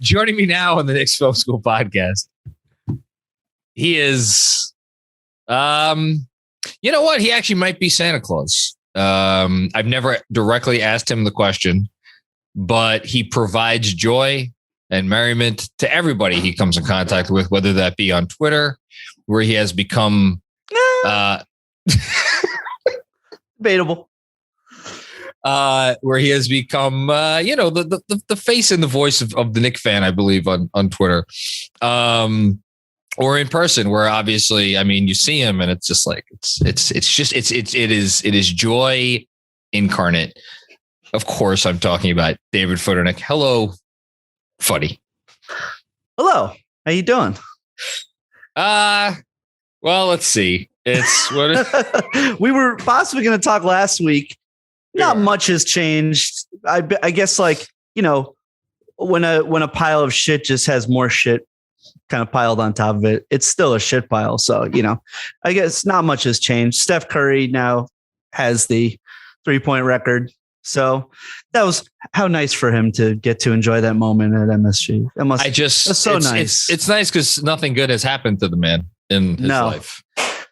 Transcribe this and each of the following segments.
Joining me now on the Knicks Film School Podcast, he is, you know what? He actually might be Santa Claus. I've never directly asked him the question, but he provides joy and merriment to everybody he comes in contact with, whether that be on Twitter, where he has become debatable. Where he has become, the face and the voice of the Knicks fan, I believe, on Twitter, or in person, where obviously, I mean, you see him and it's just like it is joy incarnate. Of course, I'm talking about David Futernick. Hello, Fuddy. Hello, how you doing? Well, let's see. It's what we were possibly going to talk last week. Not much has changed. I guess, like, you know, when a pile of shit just has more shit kind of piled on top of it, it's still a shit pile. So, you know, I guess not much has changed. Steph Curry now has the 3-point record. So that was how nice for him to get to enjoy that moment at MSG. That's so nice. It's nice because nothing good has happened to the man in his life.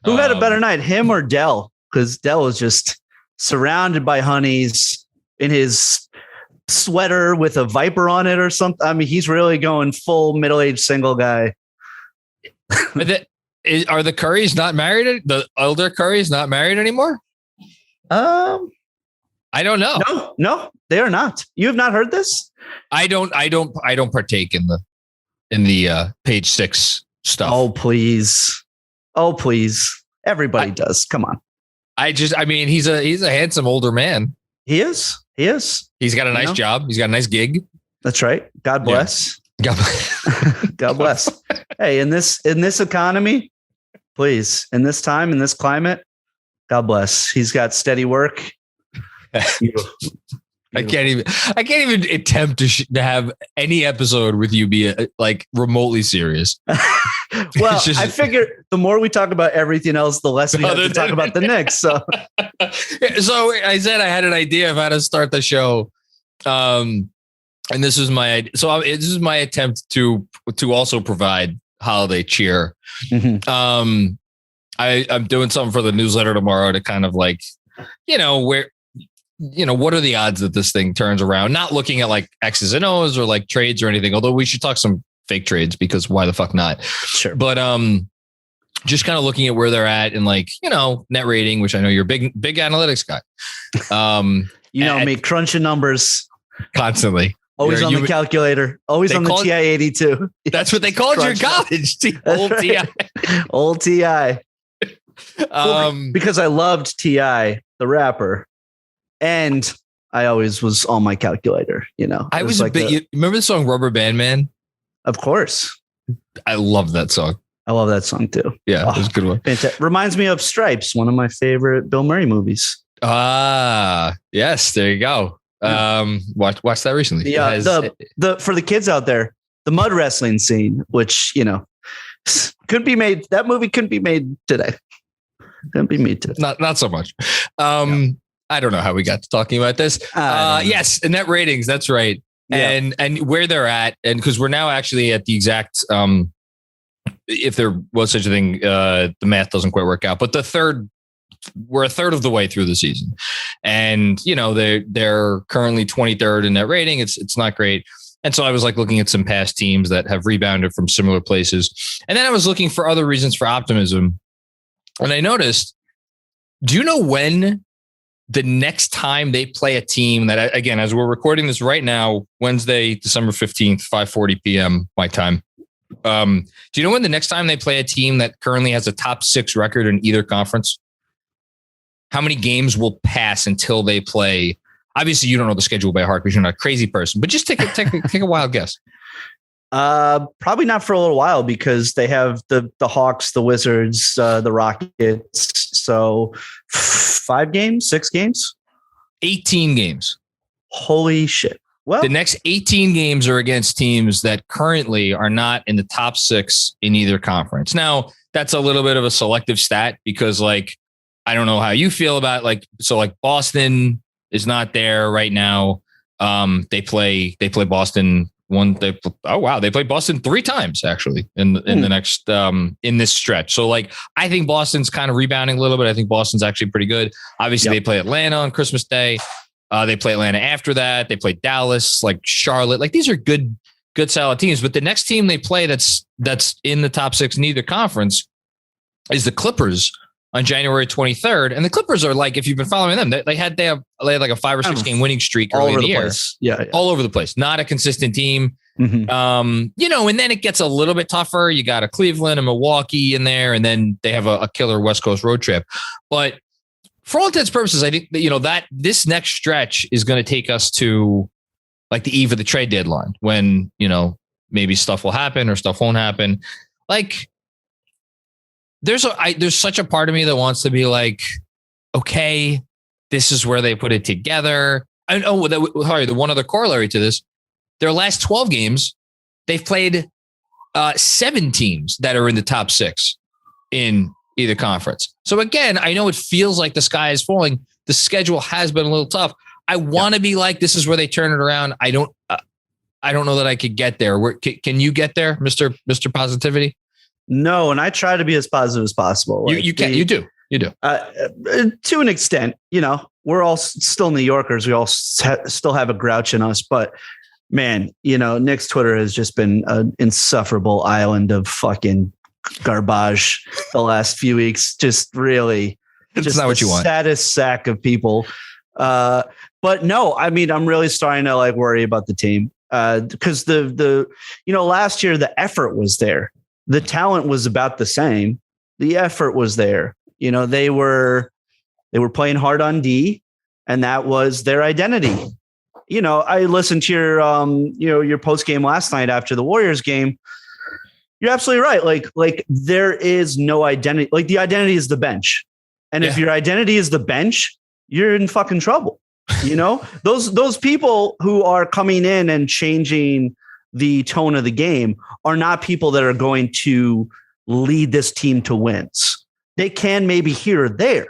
Who had a better night, him or Dell? Because Dell was just surrounded by honeys in his sweater with a viper on it or something. I mean, he's really going full middle-aged single guy. Are the Currys not married? The elder Currys not married anymore? I don't know. No, they are not. You have not heard this? I don't partake in the page 6 stuff. Oh, please. Everybody does. Come on. I mean, he's a handsome older man. He is. He's got a nice job. He's got a nice gig. That's right. God bless. Yeah. God bless. Hey, in this economy, please, in this time, in this climate, God bless. He's got steady work. I can't even attempt to have any episode with you be like remotely serious. Well, I figure the more we talk about everything else, the less we have to talk about the Knicks. So I said I had an idea of how to start the show. And this is my idea. So this is my attempt to also provide holiday cheer. Mm-hmm. I'm doing something for the newsletter tomorrow to kind of like, what are the odds that this thing turns around? Not looking at like X's and O's or like trades or anything, although we should talk some fake trades because why the fuck not? Sure. But just kind of looking at where they're at and like, net rating, which I know you're a big analytics guy. Me crunching numbers constantly. Always on the calculator. Always on the TI-82. That's what they called you in college. Old TI. Old TI. Because I loved TI, the rapper. And I always was on my calculator, I was like you remember the song Rubber Band Man? Of course. I love that song. I love that song too. Yeah, it was a good one. Reminds me of Stripes, one of my favorite Bill Murray movies. Ah, yes, there you go. Watched that recently. The for the kids out there, the mud wrestling scene, which could be made. That movie couldn't be made today. Couldn't be made today. Not so much. I don't know how we got to talking about this. Yes, net ratings. That's right. Yeah. And where they're at, and because we're now actually at the exact, if there was such a thing, the math doesn't quite work out. But we're a third of the way through the season, and they're currently 23rd in net rating. It's not great. And so I was like looking at some past teams that have rebounded from similar places, and then I was looking for other reasons for optimism, and I noticed. Do you know when the next time they play a team that, again, as we're recording this right now, Wednesday, December 15th, 5:40 p.m. my time. Do you know when the next time they play a team that currently has a top 6 record in either conference? How many games will pass until they play? Obviously, you don't know the schedule by heart because you're not a crazy person, but just take a wild guess. Probably not for a little while because they have the Hawks, the Wizards, the Rockets. So 5 games, 6 games, 18 games. Holy shit. Well, the next 18 games are against teams that currently are not in the top 6 in either conference. Now, that's a little bit of a selective stat because like, I don't know how you feel about Boston is not there right now. They play Boston They played Boston 3 times actually in the next in this stretch. So like I think Boston's kind of rebounding a little bit. I think Boston's actually pretty good. Obviously they play Atlanta on Christmas Day. They play Atlanta after that. They play Dallas, like Charlotte. Like these are good solid teams. But the next team they play that's in the top 6 in either conference is the Clippers on January 23rd. And the Clippers are like, if you've been following them, they had like a 5 or 6 game winning streak early in the year. Yeah. All over the place. Not a consistent team. Mm-hmm. And then it gets a little bit tougher. You got a Cleveland and Milwaukee in there, and then they have a killer West Coast road trip. But for all intents and purposes, I think that, that this next stretch is going to take us to like the eve of the trade deadline when, maybe stuff will happen or stuff won't happen. Like, there's such a part of me that wants to be like, okay, this is where they put it together. And the one other corollary to this, their last 12 games, they've played 7 teams that are in the top 6 in either conference. So again, I know it feels like the sky is falling. The schedule has been a little tough. I want to be like, this is where they turn it around. I don't know that I could get there. Can you get there, Mr. Positivity? No, and I try to be as positive as possible. Like you do. To an extent, we're all still New Yorkers. We all still have a grouch in us, but man, Knicks Twitter has just been an insufferable island of fucking garbage the last few weeks. Just really, it's not what you want. Saddest sack of people. But no, I mean, I'm really starting to like worry about the team because the last year the effort was there. The talent was about the same. The effort was there. They were playing hard on D, and that was their identity. I listened to your post game last night after the Warriors game. You're absolutely right. Like there is no identity. Like the identity is the bench, and if your identity is the bench, you're in fucking trouble. Those people who are coming in and changing the tone of the game are not people that are going to lead this team to wins. They can maybe here or there,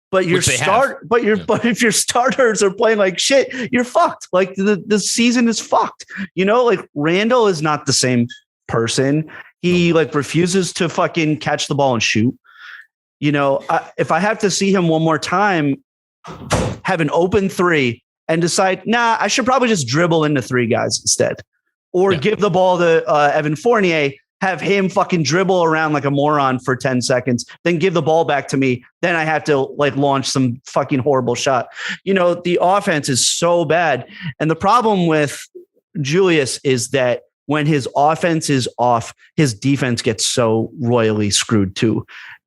but if your starters are playing like shit, you're fucked. Like the season is fucked. Like Randall is not the same person. He like refuses to fucking catch the ball and shoot. If I have to see him one more time, have an open 3 and decide, I should probably just dribble into 3 guys instead. Or give the ball to Evan Fournier, have him fucking dribble around like a moron for 10 seconds, then give the ball back to me. Then I have to like launch some fucking horrible shot. The offense is so bad. And the problem with Julius is that when his offense is off, his defense gets so royally screwed too.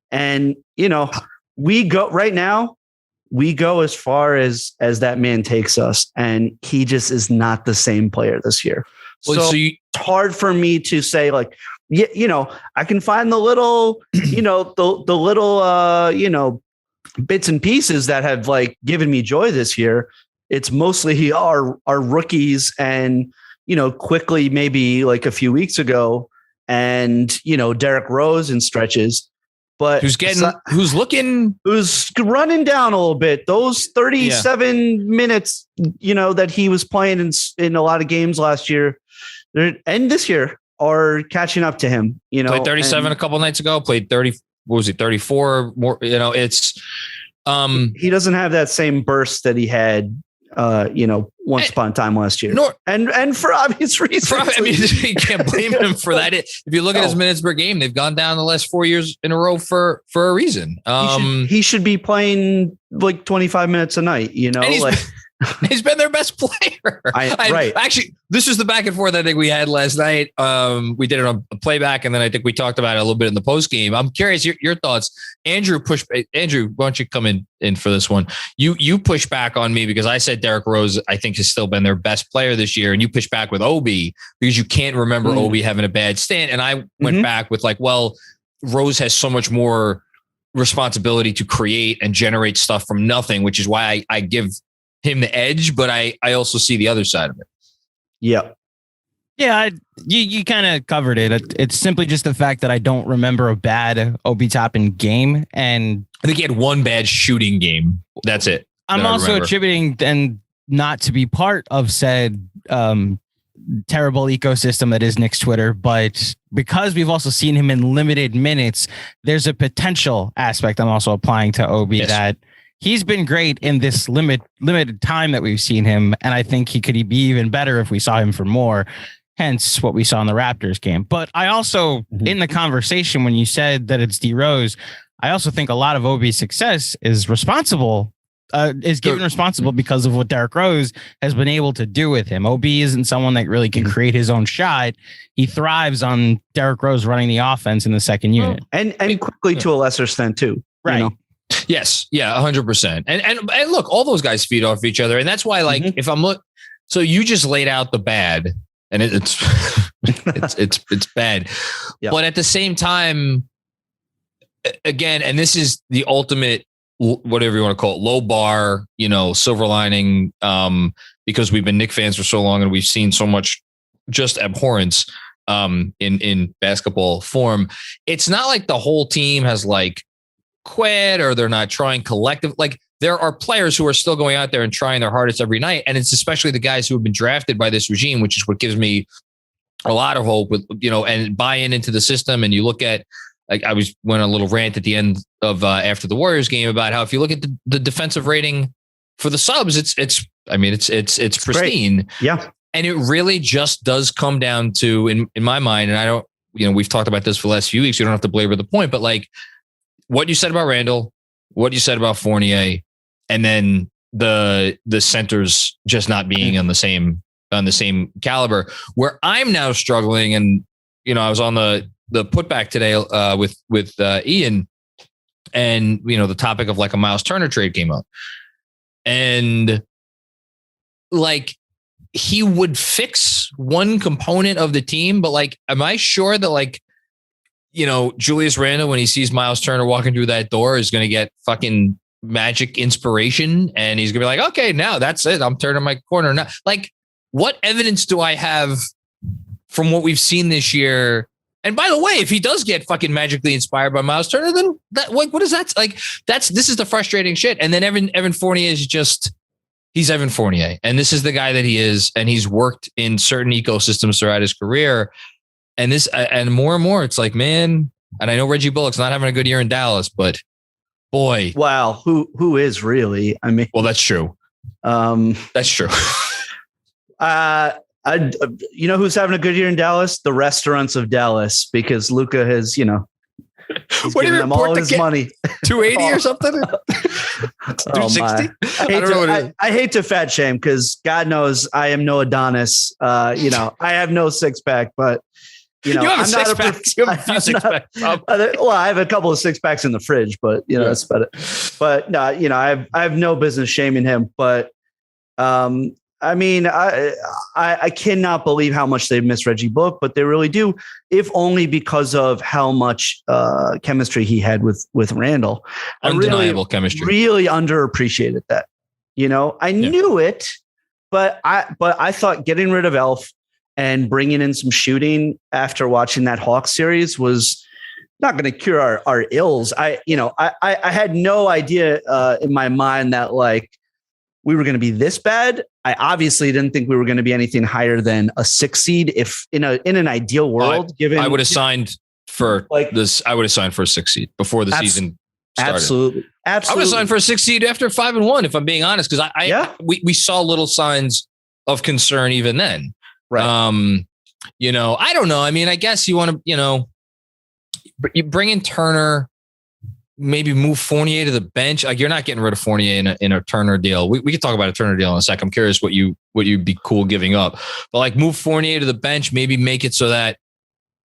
And, we go as far as that man takes us. And he just is not the same player this year. So it's hard for me to say like, I can find the little, the little, bits and pieces that have like given me joy this year. It's mostly our rookies and, quickly maybe like a few weeks ago and, Derrick Rose in stretches, but who's running down a little bit. Those 37 minutes, that he was playing in a lot of games last year and this year are catching up to him. Played 37 a couple nights ago. Played 30. What was it? 34 more. It's he doesn't have that same burst that he had. Once upon a time last year, and for obvious reasons. You can't blame him for that. If you look at his minutes per game, they've gone down the last 4 years in a row for a reason. He should be playing like 25 minutes a night. He's been their best player. Right. Actually, this is the back and forth I think we had last night. We did it on a playback, and then I think we talked about it a little bit in the post game. I'm curious your thoughts. Andrew, why don't you come in for this one? You push back on me because I said Derrick Rose, I think, has still been their best player this year, and you push back with Obi because you can't remember Obi having a bad stint. And I went back with like, well, Rose has so much more responsibility to create and generate stuff from nothing, which is why I give him the edge, but I also see the other side of it. Yep. Yeah, you kind of covered it. It's simply just the fact that I don't remember a bad Obi Toppin game, and I think he had one bad shooting game. That's it. I'm also attributing and not to be part of said terrible ecosystem that is Knicks Twitter, but because we've also seen him in limited minutes, there's a potential aspect I'm also applying to Obi that he's been great in this limited time that we've seen him, and I think he could be even better if we saw him for more. Hence what we saw in the Raptors game. But I also, in the conversation when you said that it's D Rose, I also think a lot of Obi's success is responsible because of what Derrick Rose has been able to do with him. OB isn't someone that really can create his own shot. He thrives on Derrick Rose running the offense in the second unit. And quickly to a lesser extent too. Right. You know? Yes. Yeah. 100%. And look, all those guys feed off each other. And that's why, like, if I'm so you just laid out the bad and it's bad, but at the same time, again, and this is the ultimate, whatever you want to call it, low bar, silver lining, because we've been Knicks fans for so long and we've seen so much just abhorrence in basketball form. It's not like the whole team has like quit or they're not trying collective. Like there are players who are still going out there and trying their hardest every night. And it's especially the guys who have been drafted by this regime, which is what gives me a lot of hope with, and buy-in into the system. And you look at, like I went on a little rant at the end of after the Warriors game about how if you look at the defensive rating for the subs, it's pristine. Great. Yeah. And it really just does come down to, in my mind, and I don't, we've talked about this for the last few weeks. You don't have to belabor the point, but like what you said about Randall, what you said about Fournier, and then the centers just not being on the same caliber. Where I'm now struggling, and I was on the putback today with Ian, and the topic of like a Miles Turner trade came up, and like he would fix one component of the team, but like, am I sure that like, Julius Randle, when he sees Miles Turner walking through that door, is going to get fucking magic inspiration, and he's gonna be like, okay, now that's it, I'm turning my corner now. Like, what evidence do I have from what we've seen this year? And by the way, if he does get fucking magically inspired by Miles Turner, then what is that? Like, this is the frustrating shit. And then Evan Fournier is he's Evan Fournier. And this is the guy that he is. And he's worked in certain ecosystems throughout his career. And more and more, it's like, man, and I know Reggie Bullock's not having a good year in Dallas, but boy. Wow. Who is really? I mean, well, that's true. That's true. Who's having a good year in Dallas? The restaurants of Dallas, because Luka has, he's giving them all his money. 280 or something? 260? I hate to fat shame, because God knows I am no Adonis. I have no six pack, but you have a six pack. You have a few six packs. Well, I have a couple of six packs in the fridge, but that's about it. But no, I have no business shaming him, but I mean, I cannot believe how much they've missed Reggie Bullock, but they really do, if only because of how much chemistry he had with Randall. Undeniable chemistry. Really underappreciated that. I knew it, but I thought getting rid of Elf and bringing in some shooting after watching that Hawks series was not going to cure our ills. I had no idea in my mind that like we were going to be this bad. I obviously didn't think we were going to be anything higher than a 6 seed. If in an ideal world, I would have signed for this. I would have signed for a 6 seed before the season started. Absolutely. I would have signed for a 6 seed after 5-1, if I'm being honest, because we saw little signs of concern even then. Right. I don't know. I mean, I guess you want to, you bring in Turner, maybe move Fournier to the bench. Like, you're not getting rid of Fournier in a Turner deal. We could talk about a Turner deal in a sec. I'm curious what you'd be cool giving up, but like move Fournier to the bench, maybe make it so that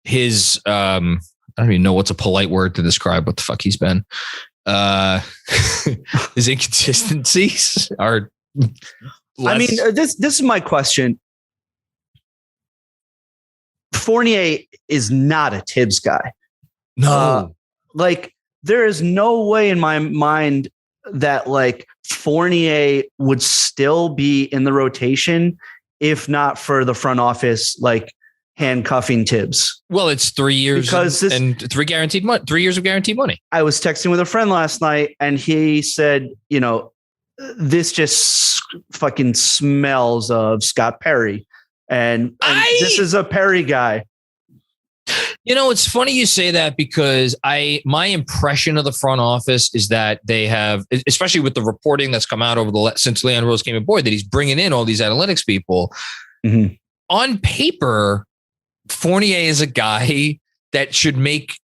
his, I don't even know what's a polite word to describe what the fuck he's been. His inconsistencies are less. I mean, this is my question. Fournier is not a Tibbs guy. No. There is no way in my mind that like Fournier would still be in the rotation if not for the front office like handcuffing Tibbs. Well, it's 3 years and 3 guaranteed money. 3 years of guaranteed money. I was texting with a friend last night, and he said, this just fucking smells of Scott Perry. And this is a Perry guy. You know, it's funny you say that because my impression of the front office is that they have, especially with the reporting that's come out since Leon Rose came aboard, that he's bringing in all these analytics people. Mm-hmm. On paper, Fournier is a guy that should make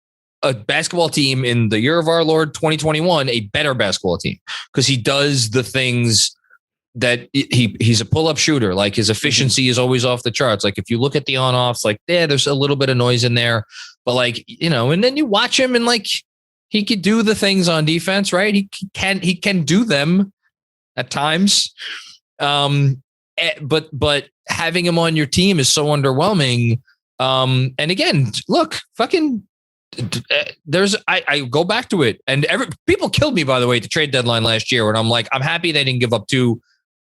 a basketball team in the year of our Lord 2021 a better basketball team because he does the things that he's a pull-up shooter. Like his efficiency is always off the charts. Like if you look at the on-offs, like there's a little bit of noise in there, but like, you know, and then you watch him and like he could do the things on defense, right? He can do them at times. But having him on your team is so underwhelming. And again, look, fucking I go back to it, and people killed me, by the way, at the trade deadline last year when I'm like, I'm happy they didn't give up 2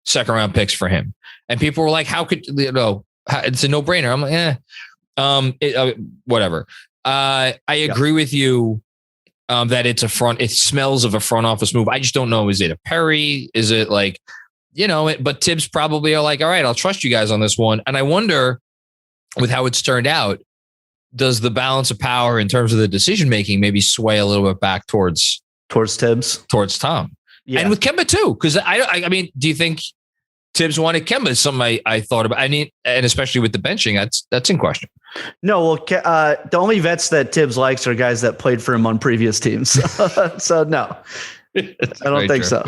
second-round picks for him. And people were like, how could, you know, it's a no-brainer. I'm like, whatever. I agree with you that it smells of a front office move. I just don't know. Is it a Perry? Is it like, you know, but Tibbs probably are like, all right, I'll trust you guys on this one. And I wonder, with how it's turned out, does the balance of power in terms of the decision-making maybe sway a little bit back towards Tibbs, towards Tom? Yeah. And with Kemba too, because I mean, do you think Tibbs wanted Kemba? Is something I thought about. I mean, and especially with the benching, that's in question. No, well, the only vets that Tibbs likes are guys that played for him on previous teams. So no, I don't think so.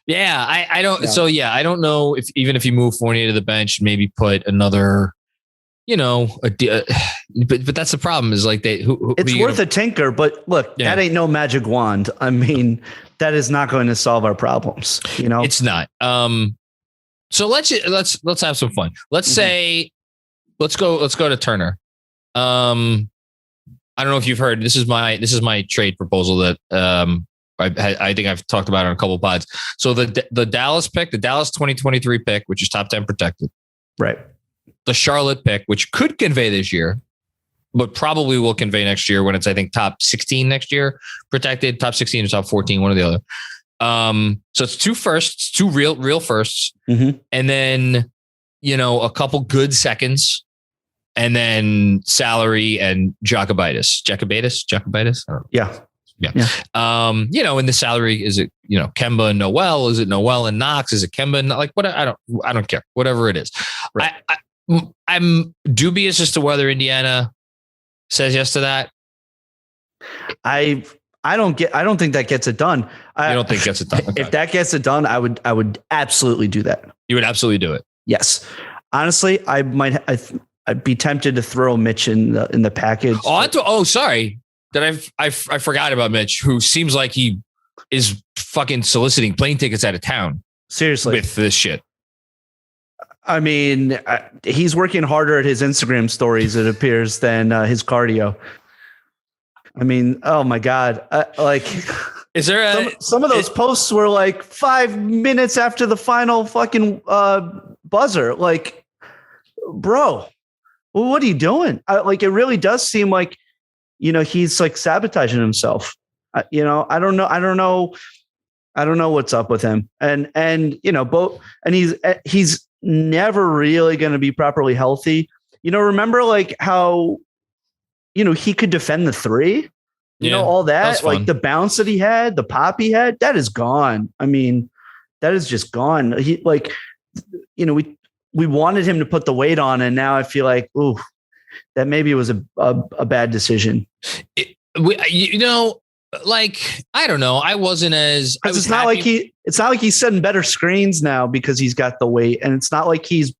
Yeah, I don't. Yeah. So yeah, I don't know if even if you move Fournier to the bench, maybe put another, you know, but that's the problem is like it's worth a tinker. But look, that ain't no magic wand. I mean, that is not going to solve our problems. You know, it's not. So let's have some fun. Let's say, let's go to Turner. I don't know if you've heard. This is my trade proposal that I think I've talked about it on a couple of pods. So the Dallas pick, the Dallas 2023 pick, which is top 10 protected, right? The Charlotte pick, which could convey this year, but probably will convey next year when it's, I think, top 16 next year protected, top 16 or top 14, one or the other. So it's 2 firsts, 2 real firsts, and then, you know, a couple good seconds, and then salary and Jacobitis. Yeah. You know, and the salary, is it, you know, Kemba and Noel? Is it Noel and Knox? Is it Kemba and like what? I don't care. Whatever it is. Right. I'm dubious as to whether Indiana says yes to that. I don't think that gets it done. You don't think gets it done? Okay. If that gets it done, I would absolutely do that. You would absolutely do it. Yes. Honestly, I'd be tempted to throw Mitch in the package. Sorry. That I forgot about Mitch, who seems like he is fucking soliciting plane tickets out of town. Seriously. With this shit. I mean, he's working harder at his Instagram stories, it appears, than his cardio. I mean, oh my God. Is there some of those posts were like 5 minutes after the final fucking buzzer. Like, bro, what are you doing? It really does seem like, you know, he's like sabotaging himself. You know, I don't know what's up with him. And you know, he's never really going to be properly healthy. You know, remember like how, you know, he could defend the 3, you know, all that like the bounce that he had, the pop he had, that is gone. I mean, that is just gone. He like, you know, we wanted him to put the weight on, and now I feel like, ooh, that maybe was a bad decision. You know, like, I don't know. I wasn't as, it's not like he's setting better screens now because he's got the weight, and it's not like he's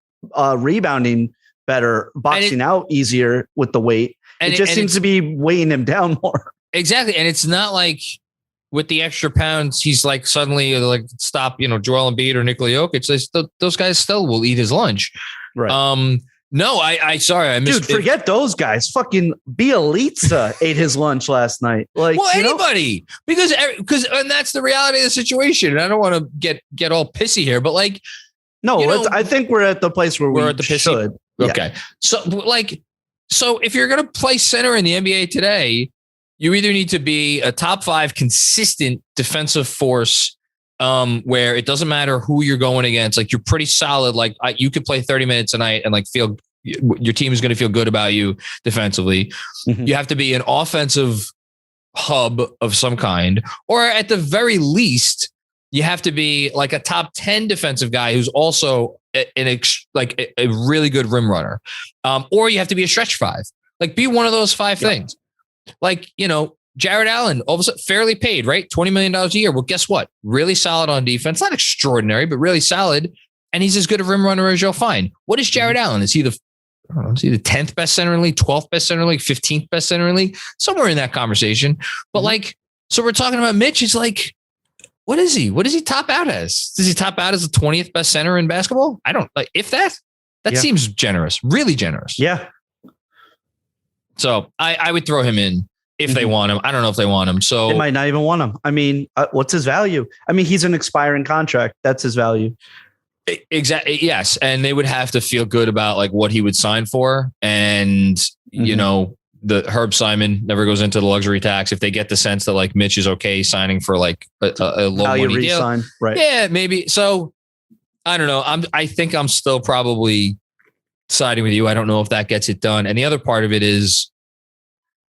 rebounding better, boxing out easier with the weight. It just seems to be weighing him down more. Exactly. And it's not like with the extra pounds, he's like suddenly like stop, you know, Joel Embiid or Nikola Jokic. Those guys still will eat his lunch. Right. No, sorry. I missed. Dude, forget those guys. Fucking Bielitsa ate his lunch last night. Like, well, anybody, because and that's the reality of the situation. And I don't want to get all pissy here, but like, no, I think we're at the place where we're at the pissy. Should. Okay. Yeah. So if you're going to play center in the NBA today, you either need to be a top 5 consistent defensive force where it doesn't matter who you're going against. Like you're pretty solid. Like you could play 30 minutes a night and like feel your team is going to feel good about you defensively. Mm-hmm. You have to be an offensive hub of some kind, or at the very least, you have to be like a top 10 defensive guy who's also a really good rim runner. Or you have to be a stretch five. Like be one of those five things. Like, Jared Allen, all of a sudden fairly paid, right? $20 million a year. Well, guess what? Really solid on defense. Not extraordinary, but really solid. And he's as good a rim runner as you'll find. What is Jared Allen? Is he the 10th best center in the league, 12th best center in the league, 15th best center in the league? Somewhere in that conversation. But so we're talking about Mitch. He's like, what is he? What does he top out as? Does he top out as the 20th best center in basketball? I don't like if that seems generous, really generous. Yeah. So I would throw him in if they want him. I don't know if they want him. So they might not even want him. I mean, what's his value? I mean, he's an expiring contract. That's his value. Exactly. Yes. And they would have to feel good about like what he would sign for. And, the Herb Simon never goes into the luxury tax. If they get the sense that like Mitch is okay signing for like a low money deal. Right. Yeah, maybe. So I don't know. I think I'm still probably siding with you. I don't know if that gets it done. And the other part of it is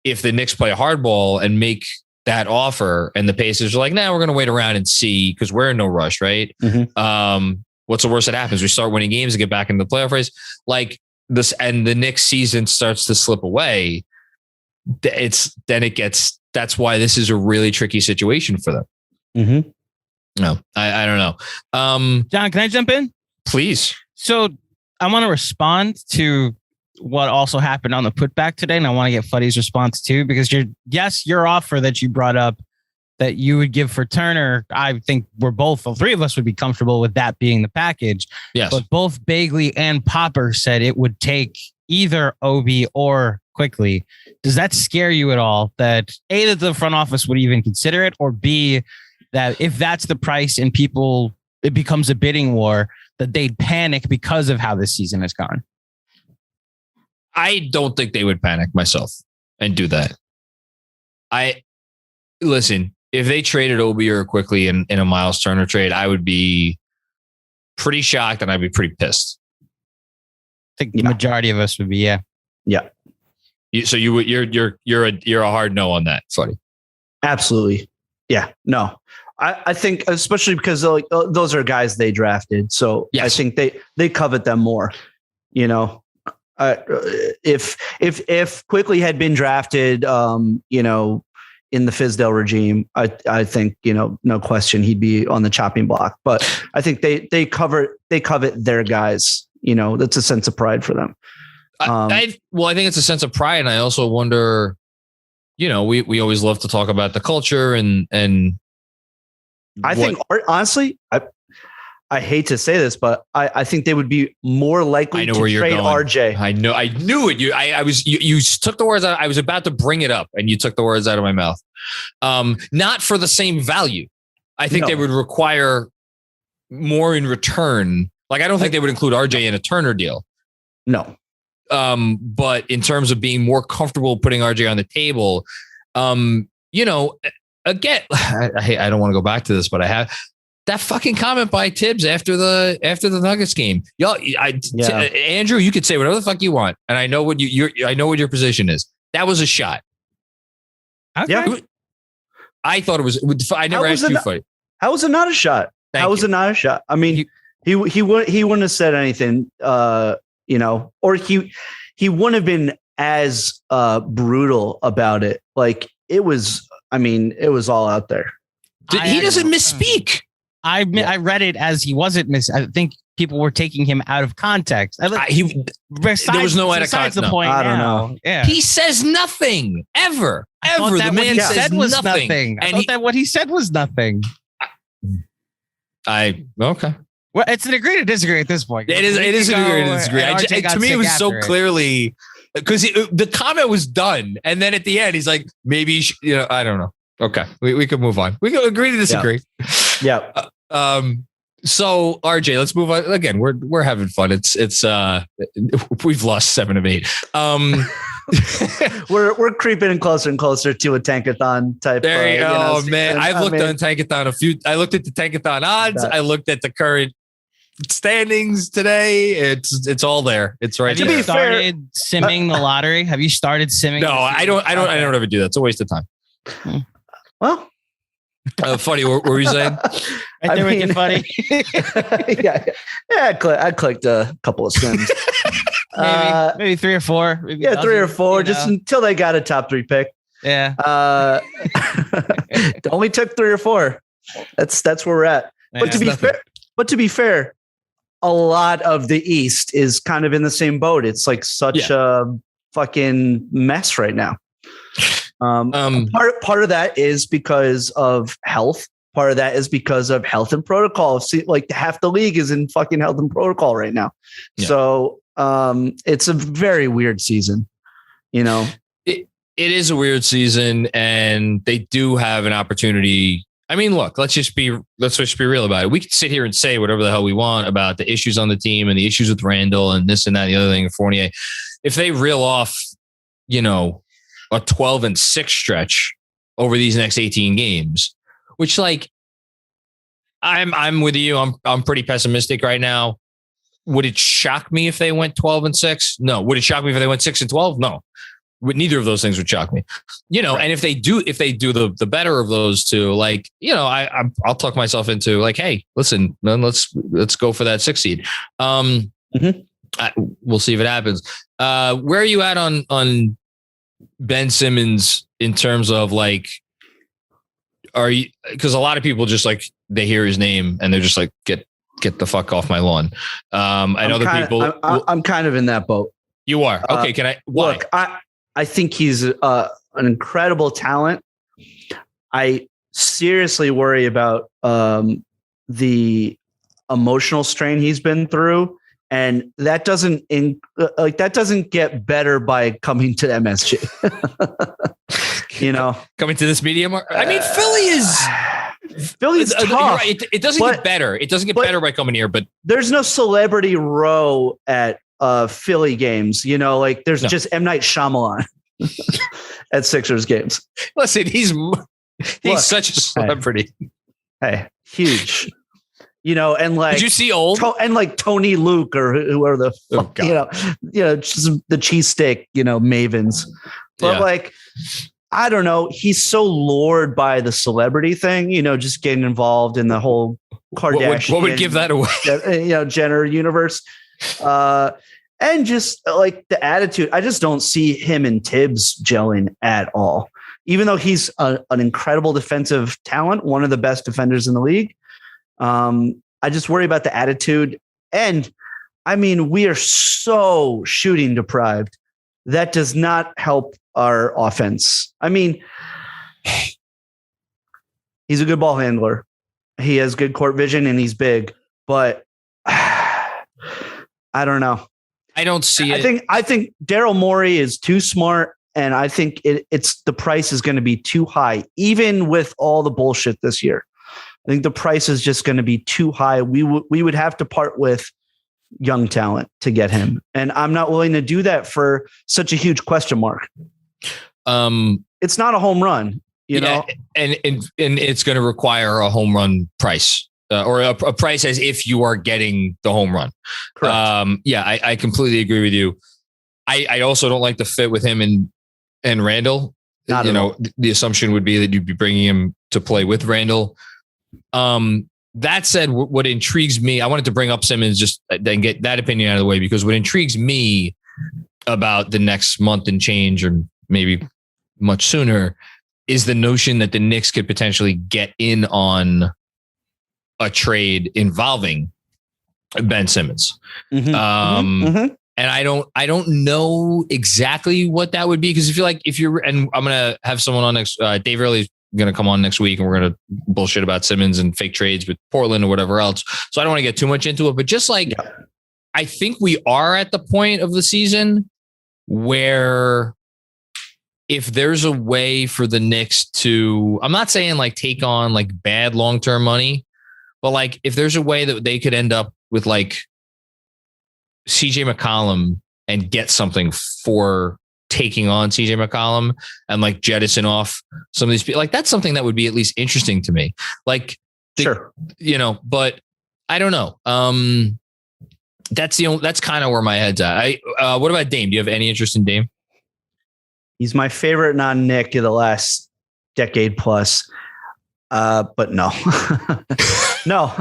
if the Knicks play hardball and make that offer and the Pacers are like, we're going to wait around and see because we're in no rush. Right. Mm-hmm. What's the worst that happens? We start winning games and get back into the playoff race like this, and the Knicks season starts to slip away. That's why this is a really tricky situation for them. Mm-hmm. No, I don't know. John, can I jump in? Please. So I want to respond to what also happened on the putback today. And I want to get Fuddy's response too, because your offer that you brought up that you would give for Turner, I think all three of us would be comfortable with that being the package. Yes. But both Bagley and Popper said it would take either Obi or Quickly. Does that scare you at all that A, that the front office would even consider it, or B, that if that's the price and it becomes a bidding war, that they'd panic because of how this season has gone? I don't think they would panic myself and do that. Listen, if they traded Obi or Quickly in a Miles Turner trade, I would be pretty shocked and I'd be pretty pissed. I think the majority of us would be, yeah. Yeah. So you're a hard no on that, Fuddy. Absolutely. Yeah. No. I think especially because those are guys they drafted. So yes. I think they covet them more. If Quickly had been drafted, in the Fizdale regime, I think, no question he'd be on the chopping block. But I think they covet their guys. That's a sense of pride for them. I think it's a sense of pride. And I also wonder, we always love to talk about the culture and I think honestly, I hate to say this, but I think they would be more likely to trade RJ. I knew it. You took the words out. I was about to bring it up and you took the words out of my mouth. Not for the same value. I think they would require more in return. Like, I don't think they would include RJ in a Turner deal. No. But in terms of being more comfortable putting RJ on the table, again, I don't want to go back to this, but I have that fucking comment by Tibbs after the Nuggets game. Y'all, Andrew, you could say whatever the fuck you want, and I know what I know what your position is. That was a shot. Okay. Yeah. I thought it was. I never asked you for it. How was it not a shot? How was it not a shot? I mean, he wouldn't have said anything. Or he wouldn't have been as brutal about it. Like it was. I mean, it was all out there. He doesn't misspeak. I read it as he wasn't I think people were taking him out of context. There was no out of context. The point I don't know. Yeah. He says nothing ever. The man says nothing. I thought that what he said was nothing. Okay. Well, it's an agree to disagree at this point. It is an agree to disagree. To me, it was so clearly because the comment was done, and then at the end, he's like, maybe I don't know. Okay, we could move on. We can agree to disagree. Yeah. So RJ, let's move on. Again, we're having fun. It's we've lost 7 of 8. we're creeping closer and closer to a tankathon type. There you go, man. I've looked on tankathon I looked at the tankathon odds. I looked at the current standings today. It's all there. It's right. Have you started simming the lottery? Have you started simming? No, I don't ever do that. It's a waste of time. Well, funny. What were you saying? I think it's funny. yeah. I clicked a couple of sims. maybe 3 or 4. Maybe 3 or 4, just until they got a top 3 pick. Yeah. Only took 3 or 4. That's where we're at. But to be fair, a lot of the East is kind of in the same boat. It's like such a fucking mess right now. Part of that is because of health. Part of that is because of health and protocol. See, like half the league is in fucking health and protocol right now. Yeah. So it's a very weird season. It is a weird season, and they do have an opportunity. I mean, look, let's just be real about it. We can sit here and say whatever the hell we want about the issues on the team and the issues with Randall and this and that, and the other thing, Fournier. If they reel off, a 12-6 stretch over these next 18 games, which I'm with you. I'm pretty pessimistic right now. Would it shock me if they went 12-6? No. Would it shock me if they went 6-12? No. Neither of those things would shock me, and if they do the better of those two, I'll talk myself into hey, listen, man, let's go for that 6 seed. We'll see if it happens. Where are you at on Ben Simmons in terms of because a lot of people just they hear his name and they're just get the fuck off my lawn. I'm kind of in that boat. You are. Okay. Can I look? I think he's an incredible talent. I seriously worry about the emotional strain he's been through, and that doesn't get better by coming to MSG. Coming to this media market. I mean, Philly's tough. Right. It doesn't get better. It doesn't get better by coming here, but there's no celebrity row at Philly games, there's just M. Night Shyamalan at Sixers games. Listen, he's such a celebrity. Hey, huge. And did you see old and Tony Luke or whoever the fuck, just the cheesesteak, mavens. But I don't know. He's so lured by the celebrity thing, just getting involved in the whole Kardashian. What would give that away? Jenner universe. And just the attitude, I just don't see him and Tibbs gelling at all. Even though he's an incredible defensive talent, one of the best defenders in the league. I just worry about the attitude. And I mean, we are so shooting deprived. That does not help our offense. I mean, he's a good ball handler. He has good court vision and he's big, but I don't know. I don't see it. I think Daryl Morey is too smart, and I think it's the price is going to be too high, even with all the bullshit this year. I think the price is just going to be too high. We would have to part with young talent to get him, and I'm not willing to do that for such a huge question mark. It's not a home run, know, and it's going to require a home run price. Or a price as if you are getting the home run. Correct. I completely agree with you. I also don't like the fit with him and Randall. The assumption would be that you'd be bringing him to play with Randall. That said, what intrigues me, I wanted to bring up Simmons just then get that opinion out of the way, because what intrigues me about the next month and change, or maybe much sooner, is the notion that the Knicks could potentially get in on a trade involving Ben Simmons. And I don't know exactly what that would be, because and I'm going to have someone on next, Dave Early's going to come on next week, and we're going to bullshit about Simmons and fake trades with Portland or whatever else. So I don't want to get too much into it, but just I think we are at the point of the season where if there's a way for the Knicks to, I'm not saying take on bad long-term money, but if there's a way that they could end up with CJ McCollum and get something for taking on CJ McCollum and like jettison off some of these people. Like that's something that would be at least interesting to me. Like, sure, but I don't know. That's kind of where my head's at. What about Dame? Do you have any interest in Dame? He's my favorite non-Knick of the last decade plus. But no, no,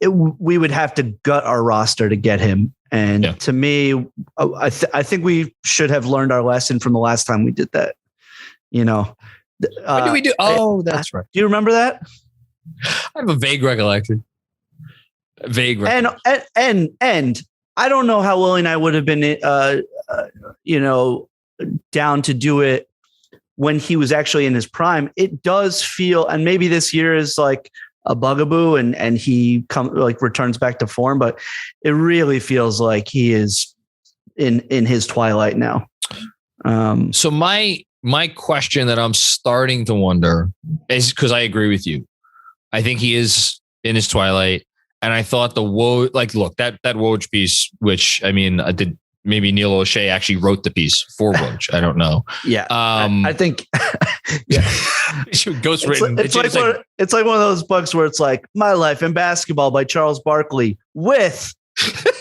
we would have to gut our roster to get him. And to me, I think we should have learned our lesson from the last time we did that. What did we do? Oh, that's right. Do you remember that? I have a vague recollection. And I don't know how willing I would have been, down to do it when he was actually in his prime. It does feel, and maybe this year is like a bugaboo and he returns back to form, but it really feels like he is in his twilight now. So my question that I'm starting to wonder is, because I agree with you. I think he is in his twilight. And I thought that Woj piece, which maybe Neil O'Shea actually wrote the piece for Woj. I don't know. Yeah. I think, yeah. Ghostwritten. It's like one of those books where it's like My Life in Basketball by Charles Barkley with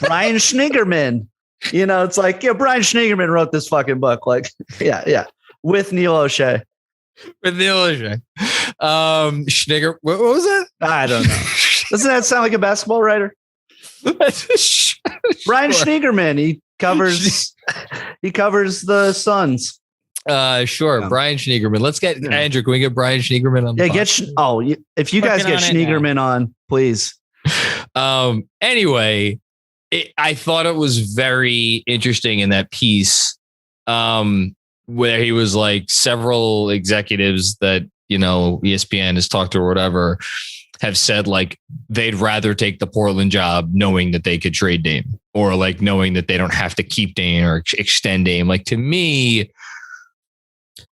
Brian Schneiderman. It's like, Brian Schneiderman wrote this fucking book. Like, yeah. With Neil O'Shea. What was that? I don't know. Doesn't that sound like a basketball writer? Brian Schneiderman. He covers the Suns. Sure. Brian Schneiderman. Let's get Andrew. Can we get Brian Schneiderman on the podcast? If you guys get Schneiderman on, please. Anyway, I thought it was very interesting in that piece, where he was like, several executives that, ESPN has talked to or whatever have said like they'd rather take the Portland job knowing that they could trade Dame, or like knowing that they don't have to keep Dame or extend Dame. Like, to me,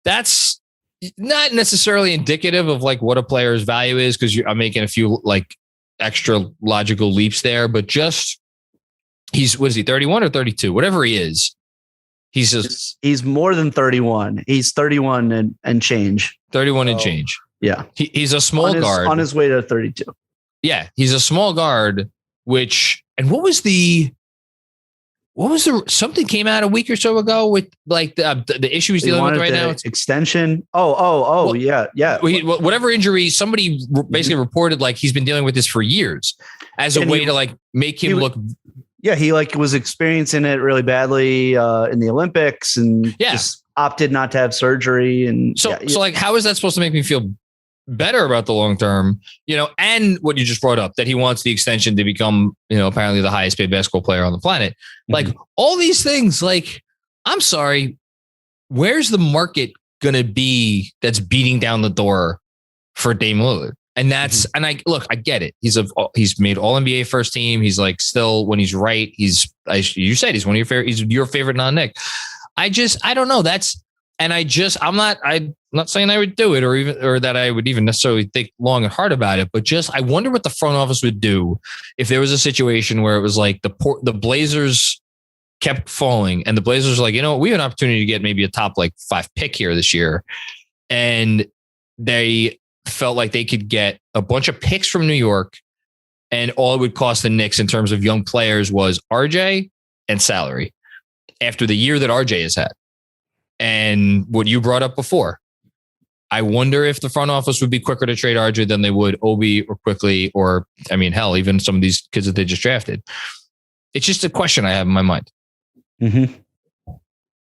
that's not necessarily indicative of like what a player's value is, because I'm making a few like extra logical leaps there, but just he's 31 or 32, whatever he is. He's more than 31. He's 31 and change. 31 and change. Yeah. He's a small guard on his way to 32. Yeah. He's a small guard, and what was something came out a week or so ago with like the issue he's dealing with right now? Extension. Well, yeah. Whatever injury, somebody basically reported like he's been dealing with this for years as a way to like make him look. Yeah, he was experiencing it really badly in the Olympics and just opted not to have surgery. And so like, how is that supposed to make me feel better about the long term? And what you just brought up, that he wants the extension to become, apparently the highest paid basketball player on the planet. Mm-hmm. Like all these things, like, I'm sorry, where's the market going to be that's beating down the door for Dame Lillard? And that's, and I get it. He's made all NBA first team. He's like, still, when he's right, you said he's one of your favorite, he's your favorite non-Knick. I don't know. I'm not saying I would do it or that I would even necessarily think long and hard about it, but just, I wonder what the front office would do if there was a situation where it was like the Blazers kept falling and the Blazers were like, we have an opportunity to get maybe a top like 5 pick here this year. And they felt like they could get a bunch of picks from New York, and all it would cost the Knicks in terms of young players was RJ and salary after the year that RJ has had. And what you brought up before, I wonder if the front office would be quicker to trade RJ than they would Obi or Quickly, or hell, even some of these kids that they just drafted. It's just a question I have in my mind. Mm-hmm.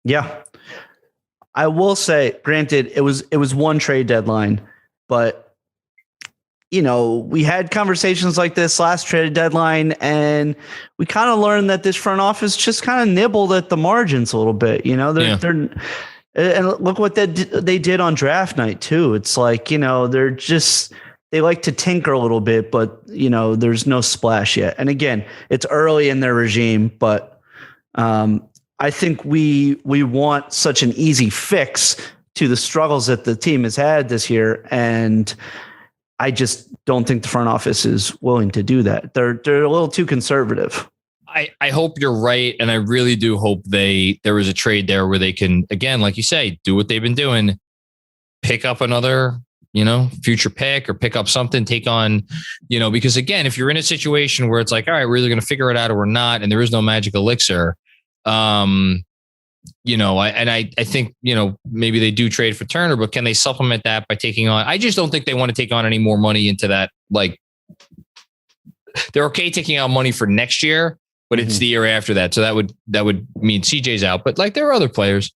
Yeah. I will say, granted, it was one trade deadline, but we had conversations like this last trade deadline, and we kind of learned that this front office just kind of nibbled at the margins a little bit. They're and look what they did on draft night too. It's like, they like to tinker a little bit, but there's no splash yet. And again, it's early in their regime, but I think we want such an easy fix to the struggles that the team has had this year. And I just don't think the front office is willing to do that. They're a little too conservative. I hope you're right. And I really do hope there is a trade there where they can, again, like you say, do what they've been doing, pick up another, future pick or pick up something, take on, because again, if you're in a situation where it's like, all right, we're either going to figure it out or we're not, and there is no magic elixir, I think, maybe they do trade for Turner, but can they supplement that by taking on, I just don't think they want to take on any more money into that. Like, they're okay taking out money for next year, but it's the year after that. So that would mean CJ's out, but like there are other players.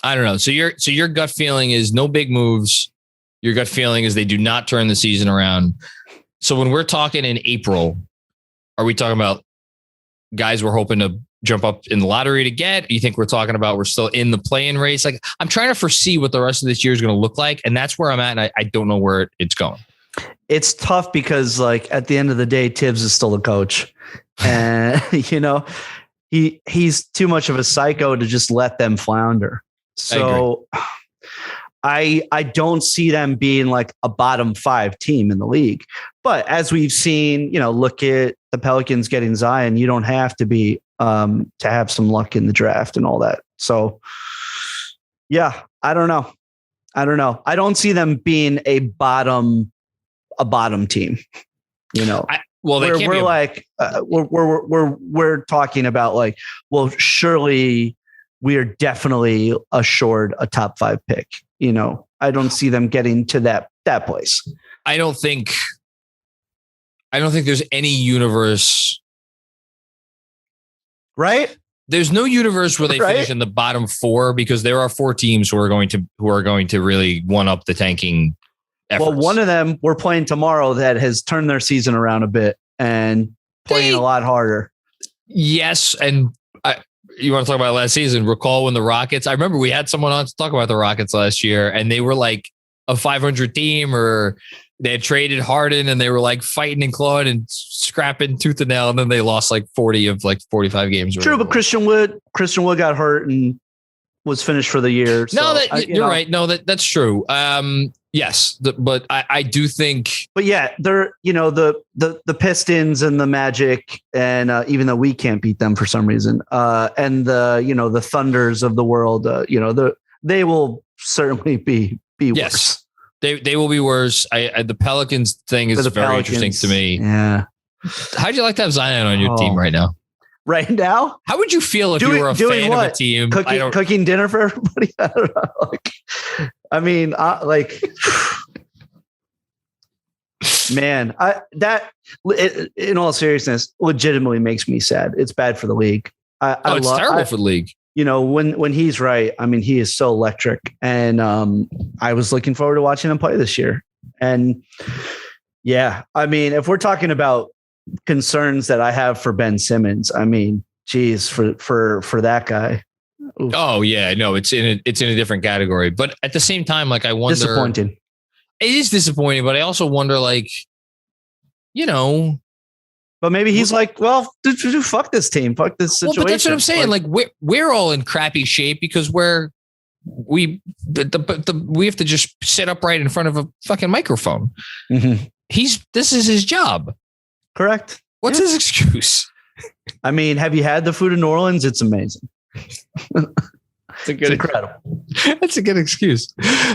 I don't know. So your gut feeling is no big moves. Your gut feeling is they do not turn the season around. So when we're talking in April, are we talking about guys we're hoping to jump up in the lottery to get? You think we're talking about we're still in the play-in race? Like, I'm trying to foresee what the rest of this year is going to look like. And that's where I'm at. And I don't know where it's going. It's tough because like at the end of the day, Tibbs is still the coach, and he's too much of a psycho to just let them flounder. So I don't see them being like a bottom 5 team in the league. But as we've seen, look at the Pelicans getting Zion. You don't have to be to have some luck in the draft and all that. So yeah, I don't know. I don't see them being a bottom team. We're talking about like, well, surely we are definitely assured a top 5 pick. I don't see them getting to that place. I don't think there's any universe, right? There's no universe where they finish in the bottom 4, because there are 4 teams who are going to really one up the tanking efforts. Well, one of them we're playing tomorrow that has turned their season around a bit and playing a lot harder. Yes, and you want to talk about last season? Recall when the Rockets? I remember we had someone on to talk about the Rockets last year, and they were like a 500 team, or they had traded Harden, and they were like fighting and clawing and scrapping tooth and nail, and then they lost like 40 of like 45 games. True, but Christian Wood got hurt and was finished for the year. So you're right. No, that's true. Yes, but I do think. But yeah, they're the Pistons and the Magic, and even though we can't beat them for some reason, and the Thunders of the world, they will certainly be worse. They will be worse. The Pelicans thing is very interesting to me. Yeah. How'd you like to have Zion on your team right now? Right now? How would you feel if you were a fan of a team? Cooking dinner for everybody? I don't know. In all seriousness, legitimately makes me sad. It's bad for the league. It's terrible for the league. When he's right, he is so electric. And I was looking forward to watching him play this year. And yeah, if we're talking about concerns that I have for Ben Simmons, geez, for that guy. Oof. Oh yeah, no, it's in a different category. But at the same time, like I wonder, disappointing. It is disappointing, but I also wonder, like, but maybe he's like, well, fuck this team, fuck this situation. Well, but that's what I'm saying. Like we're all in crappy shape because we have to just sit upright in front of a fucking microphone. Mm-hmm. This is his job. Correct. What's his excuse? Have you had the food in New Orleans? It's amazing. It's incredible. That's a good excuse.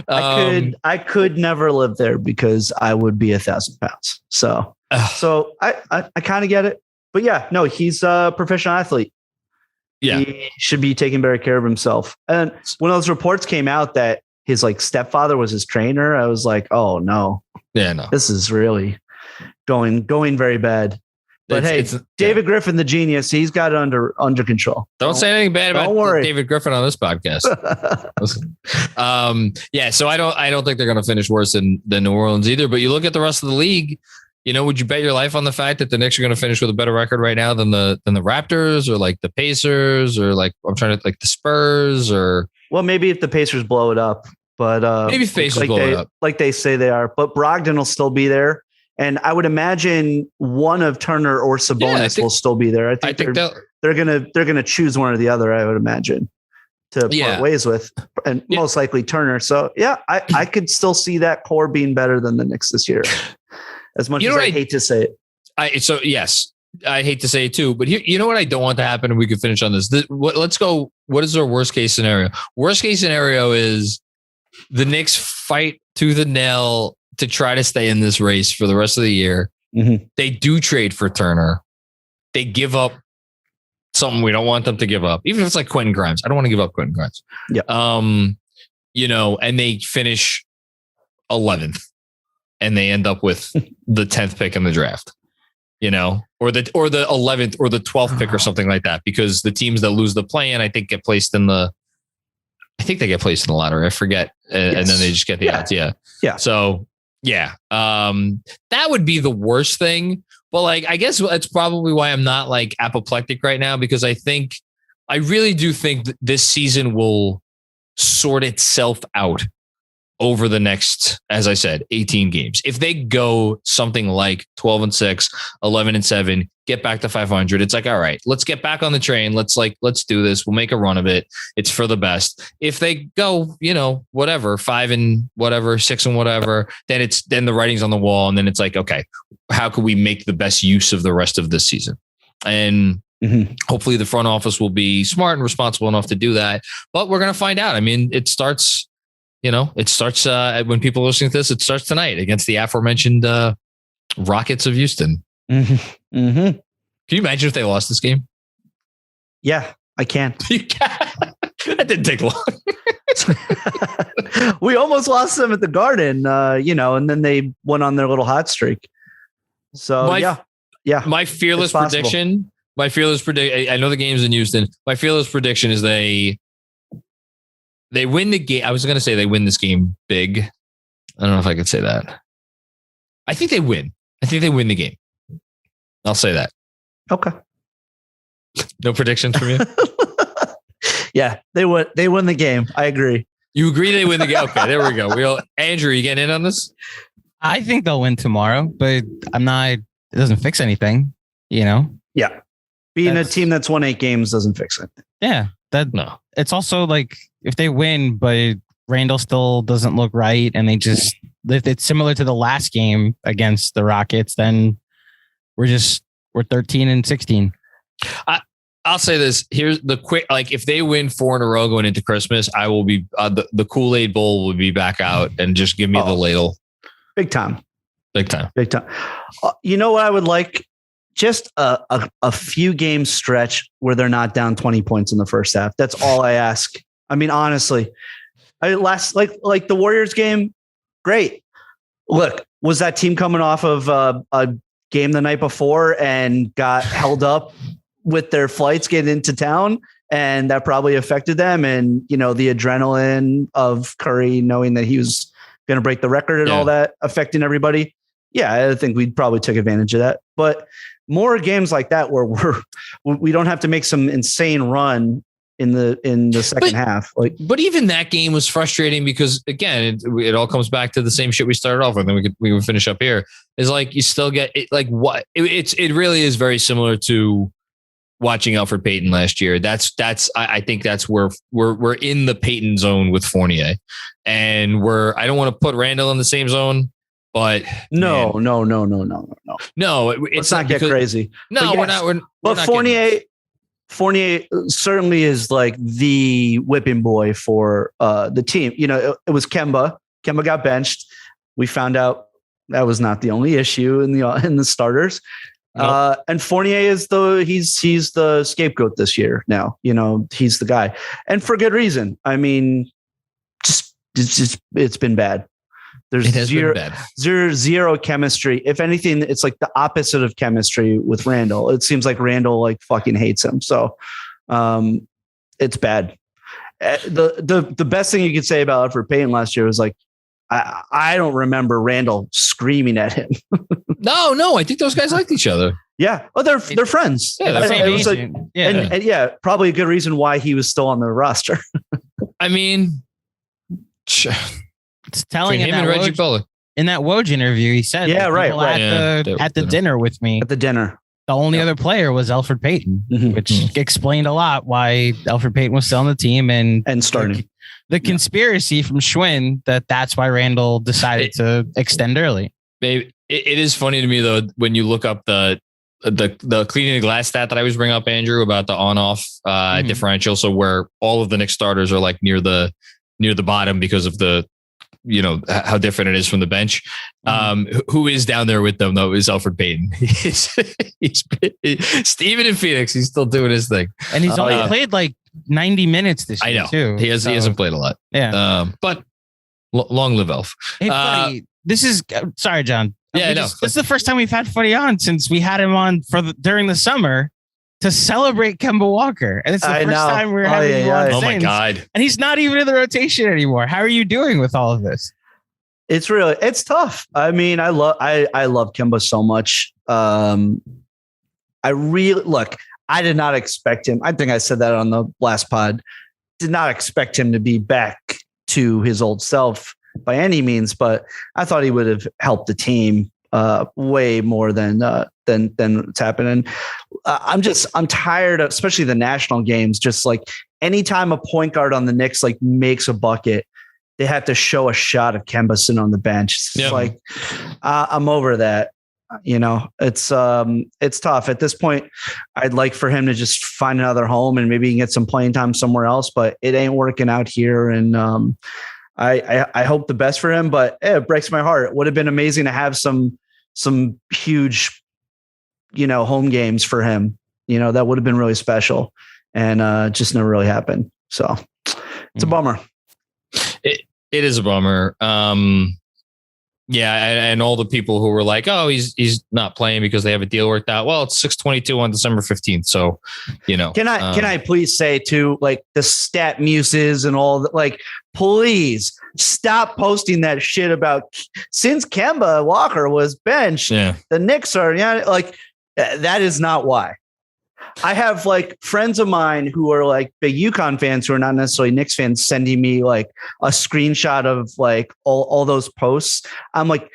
I could never live there because I would be 1,000 pounds. So I kind of get it, but yeah, no, he's a professional athlete. Yeah. He should be taking better care of himself. And when those reports came out that his like stepfather was his trainer, I was like, oh no. Yeah, no. This is really going very bad. But David Griffin, the genius, he's got it under control. Don't say anything bad about David Griffin on this podcast. So I don't think they're going to finish worse than New Orleans either. But you look at the rest of the league, would you bet your life on the fact that the Knicks are going to finish with a better record right now than the Raptors or like the Pacers or like the Spurs or? Well, maybe if the Pacers blow it up, but maybe if Pacers blow it up like they say they are. But Brogdon will still be there. And I would imagine one of Turner or Sabonis will still be there. I think they're gonna choose one or the other. I would imagine to part ways with, and most likely Turner. So yeah, I could still see that core being better than the Knicks this year. As much as I hate to say it. So yes, I hate to say it too, but here, you know what I don't want to happen, and we can finish on this. Let's go. What is our worst case scenario? Worst case scenario is the Knicks fight tooth and nail to try to stay in this race for the rest of the year. Mm-hmm. They do trade for Turner. They give up something we don't want them to give up, even if it's like Quentin Grimes. I don't want to give up Quentin Grimes. Yeah. You know, and they finish 11th, and they end up with the 10th pick in the draft. You know, or the 11th or the 12th pick or something like that, because the teams that lose the play-in, I think, get placed in the. I think they get placed in the lottery. I forget, and then they just get the odds. Yeah. So yeah, that would be the worst thing. But like, I guess that's probably why I'm not like apoplectic right now, because I really do think that this season will sort itself out over the next, as I said, 18 games. If they go something like 12-6, 11-7, get back to 500, it's like, all right, let's get back on the train. Let's do this. We'll make a run of it. It's for the best. If they go, you know, whatever, 5 and whatever, 6 and whatever, then the writing's on the wall. And then it's like, okay, how can we make the best use of the rest of this season? And hopefully the front office will be smart and responsible enough to do that. But we're going to find out. I mean, it starts when people are listening to this, it starts tonight against the aforementioned Rockets of Houston. Mm-hmm. Mm-hmm. Can you imagine if they lost this game? Yeah, I can. You can. That didn't take long. We almost lost them at the Garden, and then they went on their little hot streak. So yeah. My fearless prediction. I know the game's in Houston. My fearless prediction is they win the game. I was going to say they win this game big. I don't know if I could say that. I think they win. I think they win the game. I'll say that. Okay. No predictions from you? Yeah, they win the game. I agree. You agree they win the game? Okay, there we go. Andrew, you getting in on this? I think they'll win tomorrow, but it doesn't fix anything, you know? Yeah. Being a team that's won 8 games doesn't fix it. Yeah. No. It's also like if they win, but Randall still doesn't look right, and if it's similar to the last game against the Rockets, then we're 13-16. I'll say this. Here's the quick, like if they win 4 in a row going into Christmas, I will be the Kool-Aid Bowl will be back out and just give me the ladle. Big time. You know what I would like? Just a few game stretch where they're not down 20 points in the first half. That's all I ask. I mean, honestly, like the Warriors game. Great. Look, was that team coming off of a game the night before and got held up with their flights getting into town, and that probably affected them. And, you know, the adrenaline of Curry knowing that he was going to break the record and all that affecting everybody. Yeah, I think we probably took advantage of that. But more games like that where we don't have to make some insane run in the second half. But even that game was frustrating because again, it all comes back to the same shit we started off with, and we would finish up here. Is like you still get it, like what it really is very similar to watching Elfrid Payton last year. I think that's where we're in the Payton zone with Fournier, and I don't want to put Randall in the same zone. But no. Let's not get crazy. No, we're not. But Fournier certainly is like the whipping boy for the team. You know, it was Kemba. Kemba got benched. We found out that was not the only issue in the starters. Nope. And Fournier is he's the scapegoat this year. Now, you know, he's the guy, and for good reason. I mean, it's been bad. There's zero chemistry. If anything, it's like the opposite of chemistry with Randall. It seems like Randall like fucking hates him. So it's bad. The best thing you could say about Elfrid Payton last year was like, I don't remember Randall screaming at him. No, I think those guys liked each other. Yeah. Oh, they're friends. Yeah, they're and probably a good reason why he was still on the roster. I mean, it's telling him and Reggie Bullock. In that Woj interview, he said, at the dinner with me. At the dinner. The only other player was Elfrid Payton, which explained a lot why Elfrid Payton was still on the team and starting. The conspiracy from Schwinn that's why Randall decided to extend early. Babe, it is funny to me though when you look up the the cleaning the glass stat that I always bring up, Andrew, about the on-off differential. So where all of the Knicks starters are like near the bottom because of the, how different it is from the bench. Who is down there with them though is Elfrid Payton. He's Steven in Phoenix. He's still doing his thing, and he's only played like 90 minutes this year. I know too. He hasn't played a lot. Yeah, but long live Elf. Hey, buddy, this is sorry, John. Yeah, this is the first time we've had Fuddy on since we had him on during the summer to celebrate Kemba Walker, and it's the first time we're having him on. Oh my god! And he's not even in the rotation anymore. How are you doing with all of this? It's tough. I mean, I love Kemba so much. I did not expect him. I think I said that on the last pod. Did not expect him to be back to his old self by any means, but I thought he would have helped the team way more than what's happening. I'm tired of, especially the national games. Just like anytime a point guard on the Knicks like makes a bucket, they have to show a shot of Kemba sitting on the bench. It's like I'm over that. It's tough at this point. I'd like for him to just find another home and maybe he can get some playing time somewhere else, but it ain't working out here. And I hope the best for him, but it breaks my heart. It would have been amazing to have some huge, home games for him. That would have been really special, and just never really happened. So it's a bummer. It is a bummer. And all the people who were like, "Oh, he's not playing because they have a deal worked out." Well, it's 6/22 on December 15th, so Can I please say too, like the stat muses and all that, like, please stop posting that shit about since Kemba Walker was benched, the Knicks are that is not why. I have like friends of mine who are like big UConn fans who are not necessarily Knicks fans sending me like a screenshot of like all those posts. I'm like,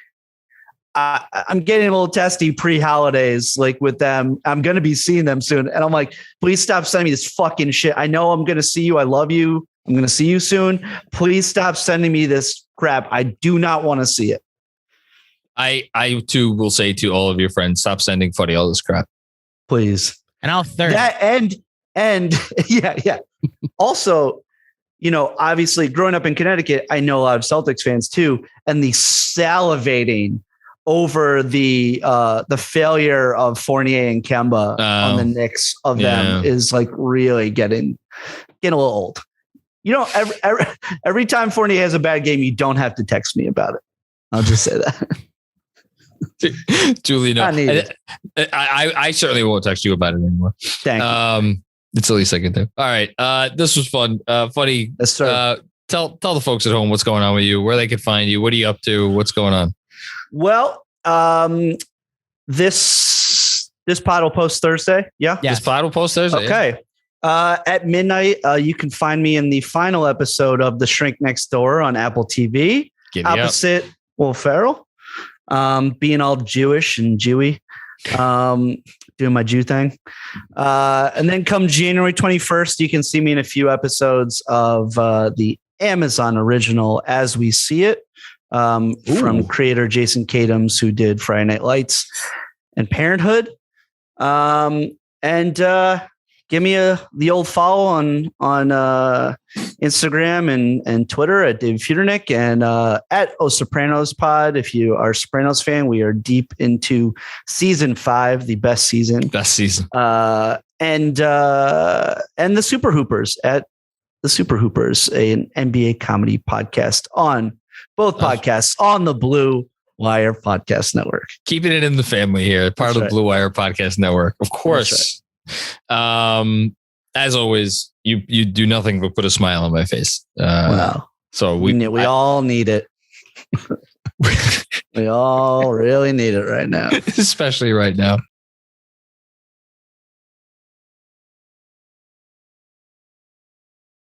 I'm getting a little testy pre-holidays, like with them. I'm going to be seeing them soon. And I'm like, please stop sending me this fucking shit. I know I'm going to see you. I love you. I'm going to see you soon. Please stop sending me this crap. I do not want to see it. I too will say to all of your friends, stop sending Fuddy all this crap. Please. And I'll third that and yeah. Also, obviously growing up in Connecticut, I know a lot of Celtics fans too, and the salivating over the failure of Fournier and Kemba on the Knicks of them is like really getting a little old. Every time Fournier has a bad game, you don't have to text me about it. I'll just say that. Julie, no, I certainly won't text you about it anymore. Thank you. It's the least I can do. All right. This was fun. Funny. Yes, sir. Tell the folks at home what's going on with you, where they can find you. What are you up to? What's going on? Well, this pod will post Thursday. Yeah. This pod will post Thursday. Okay. At midnight, you can find me in the final episode of The Shrink Next Door on Apple TV. Opposite Will Ferrell. Being all Jewish and Jewy, doing my Jew thing. And then come January 21st, you can see me in a few episodes of the Amazon original As We See It, from creator Jason Katims, who did Friday Night Lights and Parenthood. And give me the old follow on Instagram and Twitter at David Futernick, and at Sopranos Pod. If you are a Sopranos fan, we are deep into season 5, the best season. And the Super Hoopers at the Super Hoopers, an NBA comedy podcast on both podcasts on the Blue Wire Podcast Network. Keeping it in the family here, part of the Blue Wire Podcast Network, of course. As always, you do nothing but put a smile on my face. Wow. So we all need it. We all really need it right now. Especially right now.